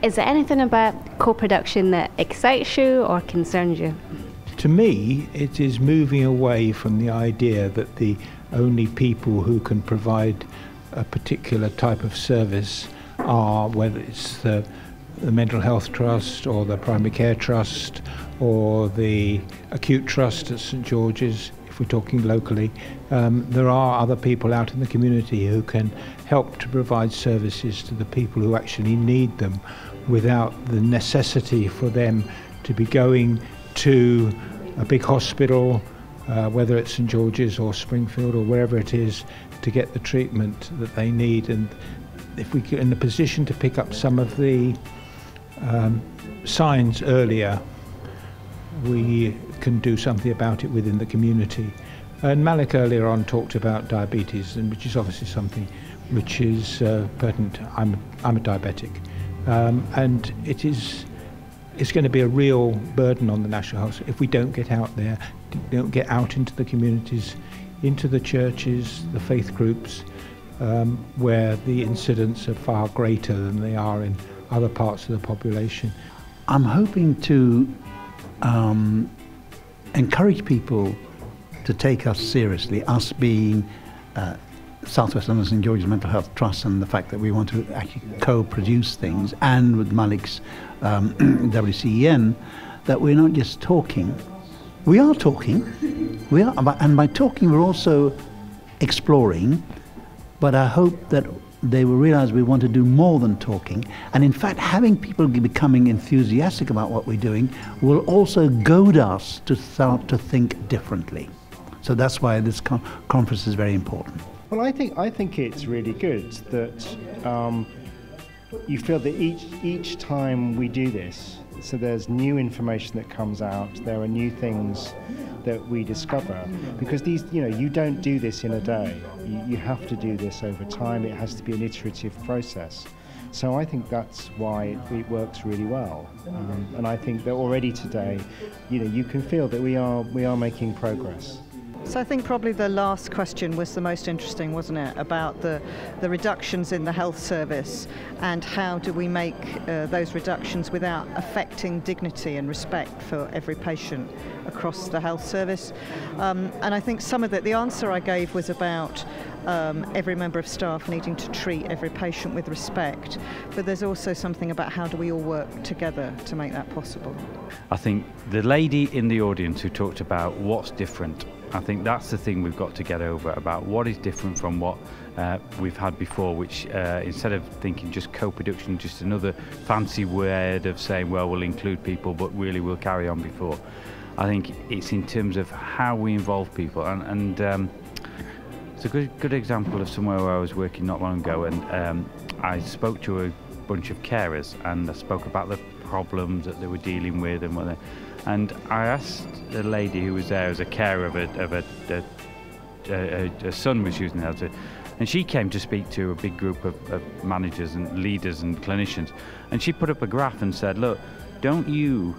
Is there anything about co-production that excites you or concerns you? To me, it is moving away from the idea that the only people who can provide a particular type of service are, whether it's the Mental Health Trust or the Primary Care Trust or the Acute Trust at St George's, if we're talking locally. There are other people out in the community who can help to provide services to the people who actually need them without the necessity for them to be going to a big hospital, whether it's St George's or Springfield or wherever it is, to get the treatment that they need. And if we get in a position to pick up some of the signs earlier, we can do something about it within the community. And Malik earlier on talked about diabetes, and which is obviously something which is pertinent. I'm a diabetic, and it's going to be a real burden on the National Health if we don't get out there, don't get out into the communities, into the churches, the faith groups, where the incidents are far greater than they are in other parts of the population. I'm hoping to encourage people to take us seriously, us being South West London St George's Mental Health Trust, and the fact that we want to actually co-produce things, and with Malik's Wcen, that we're not just talking. We are talking, and by talking we're also exploring, but I hope that they will realize we want to do more than talking, and in fact having people becoming enthusiastic about what we're doing will also goad us to start to think differently. So that's why this conference is very important. Well, I think it's really good that you feel that each time we do this, so there's new information that comes out, there are new things that we discover, because these, you don't do this in a day. You have to do this over time. It has to be an iterative process. So I think that's why it works really well. And I think that already today, you can feel that we are making progress. So I think probably the last question was the most interesting, wasn't it? About the reductions in the health service, and how do we make those reductions without affecting dignity and respect for every patient across the health service. And I think some of the answer I gave was about every member of staff needing to treat every patient with respect, but there's also something about how do we all work together to make that possible. I think the lady in the audience who talked about what's different, I think that's the thing we've got to get over, about what is different from what we've had before, which instead of thinking just co-production, just another fancy word of saying, well, we'll include people, but really we'll carry on before. I think it's in terms of how we involve people, and it's a good example of somewhere where I was working not long ago, and I spoke to a bunch of carers, and I spoke about the problems that they were dealing with and what and I asked a lady who was there as a carer of a son was using that, and she came to speak to a big group of managers and leaders and clinicians, and she put up a graph and said, look, don't you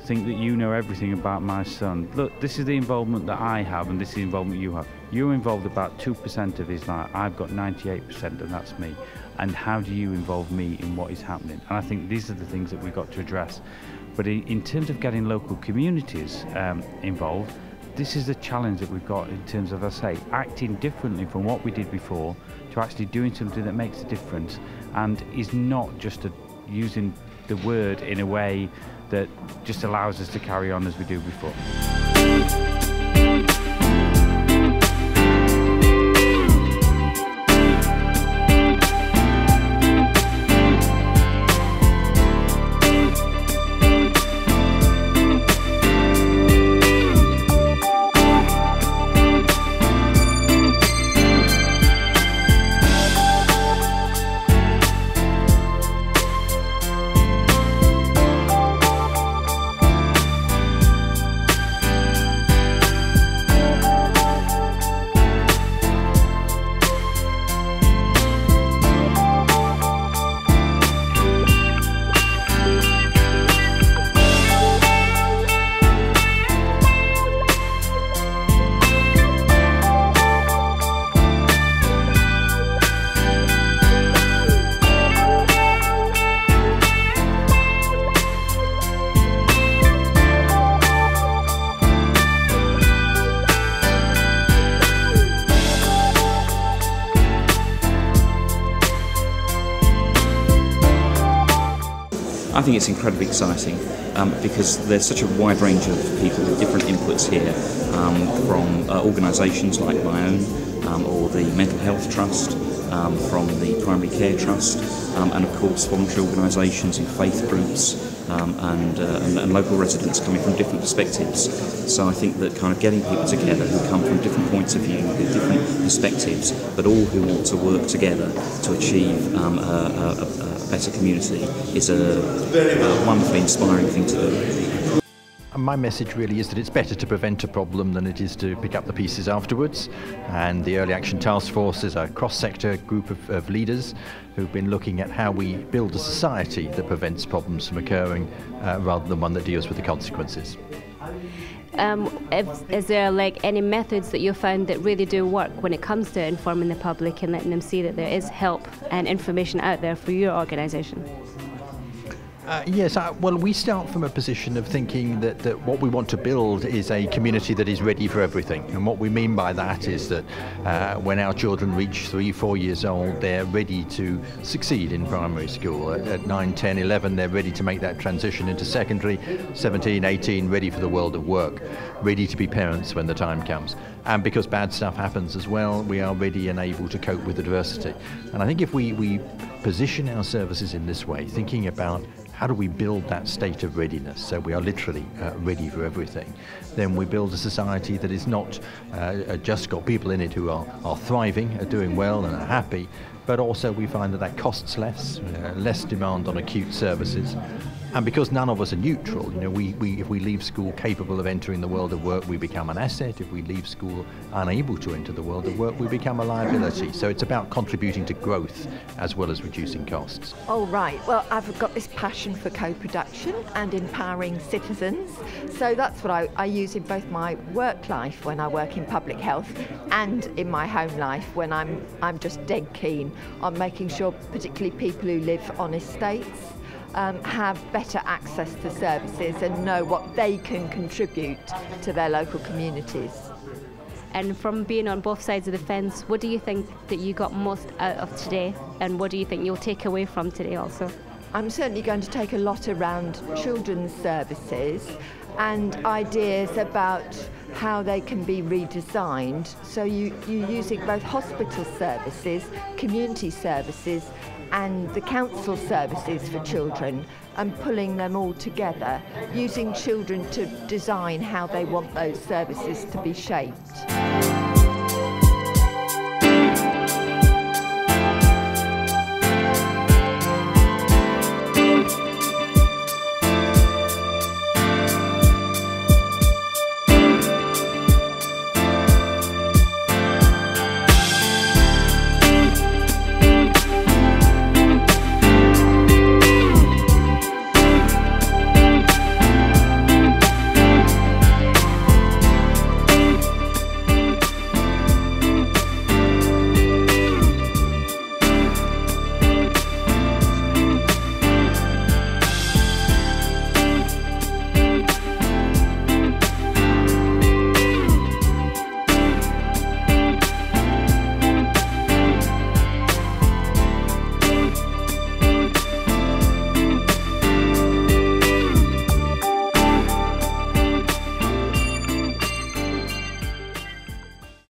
think that you know everything about my son? Look, this is the involvement that I have, and this is the involvement you have. You're involved about 2% of his life. I've got 98%, and that's me. And how do you involve me in what is happening? And I think these are the things that we've got to address. But in terms of getting local communities involved, this is the challenge that we've got in terms of, as I say, acting differently from what we did before to actually doing something that makes a difference and is not just using the word in a way that just allows us to carry on as we do before. I think it's incredibly exciting because there's such a wide range of people with different inputs here, from organisations like my own or the Mental Health Trust, from the Primary Care Trust, and of course voluntary organisations and faith groups, and local residents coming from different perspectives. So I think that kind of getting people together who come from different points of view, with different perspectives, but all who want to work together to achieve a better community is a wonderfully inspiring thing to do. And my message really is that it's better to prevent a problem than it is to pick up the pieces afterwards. And the Early Action Task Force is a cross-sector group of leaders who've been looking at how we build a society that prevents problems from occurring rather than one that deals with the consequences. Is there like any methods that you found that really do work when it comes to informing the public and letting them see that there is help and information out there for your organisation? Yes, well, we start from a position of thinking that what we want to build is a community that is ready for everything. And what we mean by that is that when our children reach 3, 4 years old, they're ready to succeed in primary school. At 9, 10, 11, they're ready to make that transition into secondary. 17, 18, ready for the world of work, ready to be parents when the time comes. And because bad stuff happens as well, we are ready and able to cope with adversity. And I think if we position our services in this way, thinking about how do we build that state of readiness so we are literally ready for everything, then we build a society that is not just got people in it who are thriving, are doing well and are happy, but also we find that costs less, less demand on acute services. And because none of us are neutral, if we leave school capable of entering the world of work, we become an asset. If we leave school unable to enter the world of work, we become a liability. So it's about contributing to growth as well as reducing costs. Oh, right. Well, I've got this passion for co-production and empowering citizens. So that's what I use in both my work life when I work in public health and in my home life when I'm just dead keen on making sure particularly people who live on estates have better access to services and know what they can contribute to their local communities. And from being on both sides of the fence, what do you think that you got most out of today, and what do you think you'll take away from today also? I'm certainly going to take a lot around children's services and ideas about how they can be redesigned. So you're using both hospital services, community services and the council services for children and pulling them all together, using children to design how they want those services to be shaped.